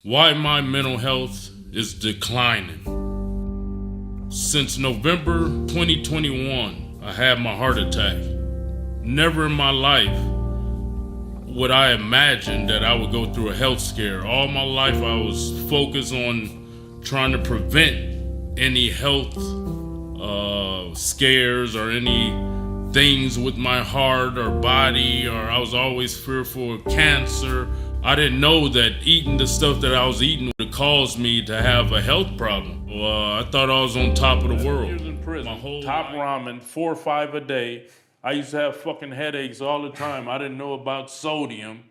Why my mental health is declining. Since November 2021, I had my heart attack. Never in my life would I imagine that I would go through a health scare. All my life I was focused on trying to prevent any health scares or any things with my heart or body, or I was always fearful of cancer. I didn't know that eating the stuff that I was eating would cause me to have a health problem. I thought I was on top of the world. Years in prison, My whole top life. ramen, 4 or 5 a day. I used to have fucking headaches all the time. I didn't know about sodium.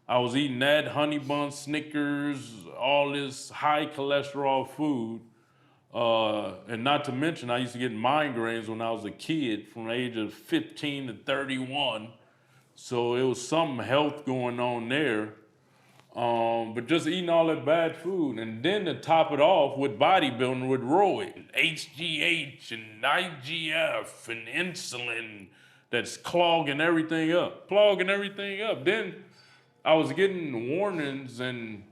I was eating that, honey bun, Snickers, all this high cholesterol food. And not to mention, I used to get migraines when I was a kid from the age of 15 to 31. So it was some health going on there. But just eating all that bad food. And then to top it off with bodybuilding with roid, HGH and IGF and insulin that's clogging everything up. Then I was getting warnings and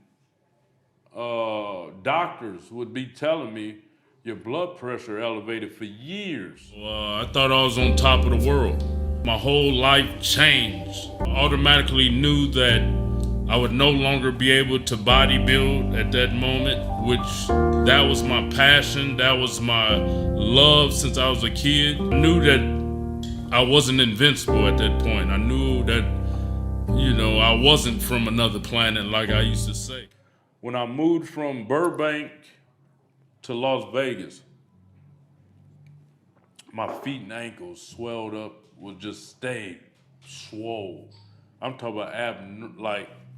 doctors would be telling me your blood pressure elevated for years. I thought I was on top of the world. My whole life changed. I automatically knew that I would no longer be able to bodybuild at that moment, which that was my passion. That was my love since I was a kid. I knew that I wasn't invincible at that point. I knew that, I wasn't from another planet like I used to say. When I moved from Burbank to Las Vegas, my feet and ankles swelled up, would just stay swole. I'm talking about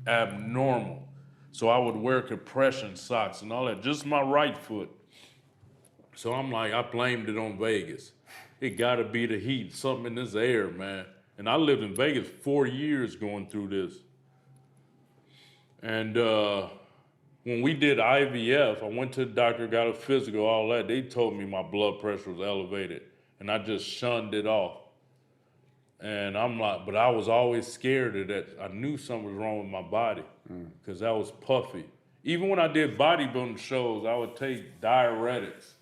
abnormal. So I would wear compression socks and all that, just my right foot. So I'm like, I blamed it on Vegas. It gotta be the heat, something in this air, man. And I lived in Vegas 4 years going through this. And when we did IVF, I went to the doctor, got a physical, all that. They told me my blood pressure was elevated, and I just shunned it off. And I'm like, but I was always scared of that. I knew something was wrong with my body because I was puffy. Even when I did bodybuilding shows, I would take diuretics.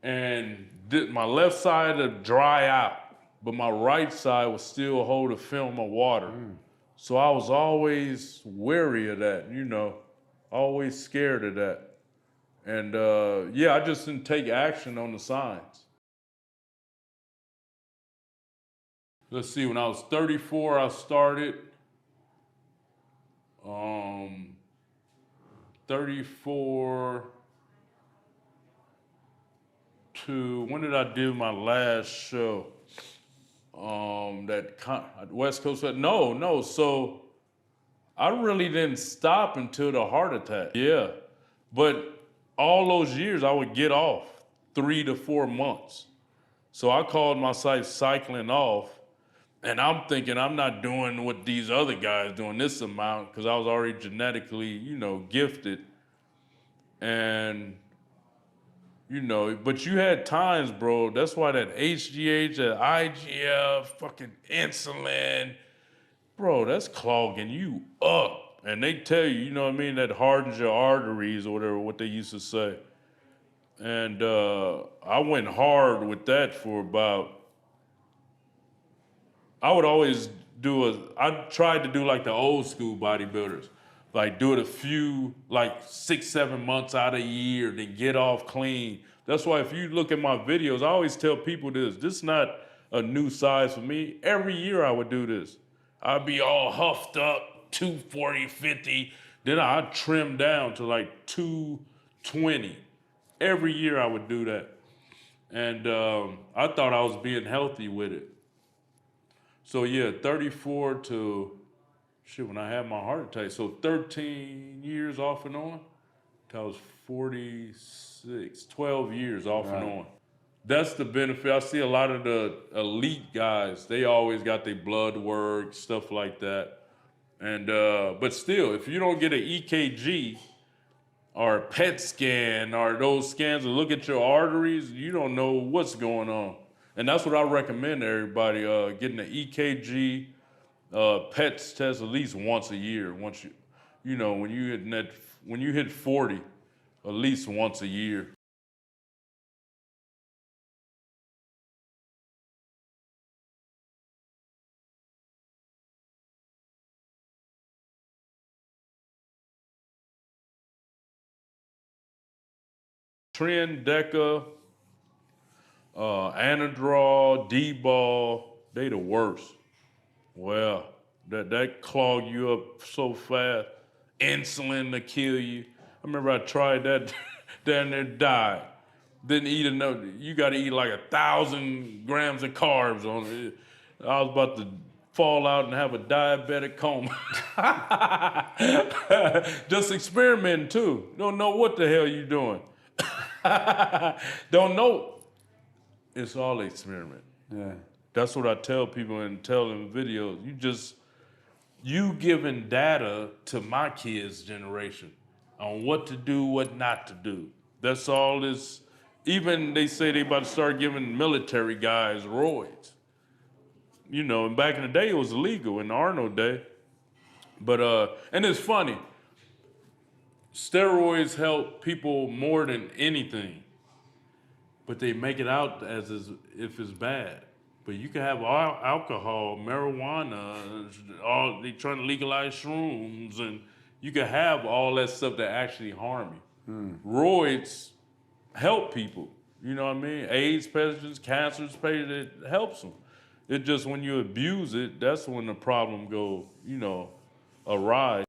And my left side would dry out, but my right side would still hold a film of water. So I was always wary of that, always scared of that. And I just didn't take action on the signs. Let's see, when I was 34, I started. 34 to, when did I do my last show? West Coast, no. So I really didn't stop until the heart attack. Yeah, but all those years I would get off 3 to 4 months. So I called myself cycling off, and I'm thinking I'm not doing what these other guys doing this amount because I was already genetically, gifted. And but you had times, bro. That's why that HGH, that IGF, fucking insulin, bro, that's clogging you up. And they tell you, that hardens your arteries or whatever, what they used to say. And I went hard with that for about, I tried to do like the old school bodybuilders. Like do it a few, like 6, 7 months out of a year, then get off clean. That's why if you look at my videos, I always tell people this is not a new size for me. Every year I would do this. I'd be all huffed up, 240, 50. Then I'd trim down to like 220. Every year I would do that. And I thought I was being healthy with it. So 34 to, when I had my heart attack. So 13 years off and on. Till I was 46, 12 years off and on. That's the benefit. I see a lot of the elite guys, they always got their blood work, stuff like that. And but still, if you don't get an EKG or a PET scan or those scans to look at your arteries, you don't know what's going on. And that's what I recommend to everybody, getting an EKG, PET test at least once a year. you know, when you hit 40, at least once a year. Tren Deca, Anadrol, D-ball, they the worst. Well, that clog you up so fast. Insulin to kill you. I remember I tried that down there, died. Didn't eat enough. You got to eat like 1,000 grams of carbs on it. I was about to fall out and have a diabetic coma. Just experimenting too. Don't know what the hell you doing. Don't know. It's all experiment. Yeah. That's what I tell people and tell them in videos. You giving data to my kids' generation on what to do, what not to do. That's all this. Even they say they about to start giving military guys roids. You know, and back in the day it was illegal in the Arnold day. But and it's funny. Steroids help people more than anything. But they make it out as if it's bad. But you can have alcohol, marijuana, they trying to legalize shrooms, and you can have all that stuff that actually harm you. Roids help people. You know what I mean? AIDS patients, cancer patients, it helps them. It just when you abuse it, that's when the problem go, awry.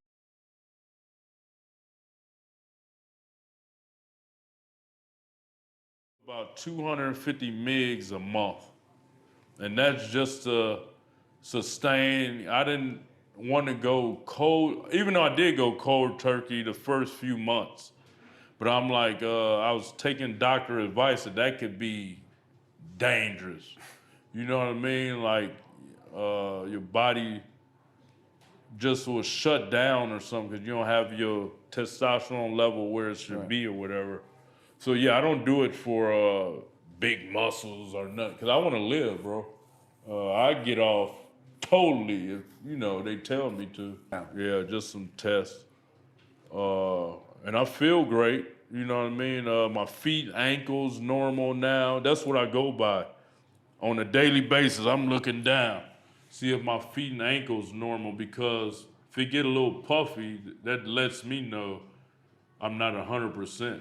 About 250 mgs a month. And that's just to sustain. I didn't want to go cold, even though I did go cold turkey the first few months. But I'm like, I was taking doctor advice that could be dangerous. You know what I mean? Like, your body just will shut down or something because you don't have your testosterone level where it should be or whatever. So yeah, I don't do it for big muscles or nothing because I want to live, bro. I get off totally if they tell me to. Yeah, just some tests. And I feel great. You know what I mean? My feet, ankles, normal now. That's what I go by. On a daily basis, I'm looking down, see if my feet and ankles normal because if it get a little puffy, that lets me know I'm not 100%.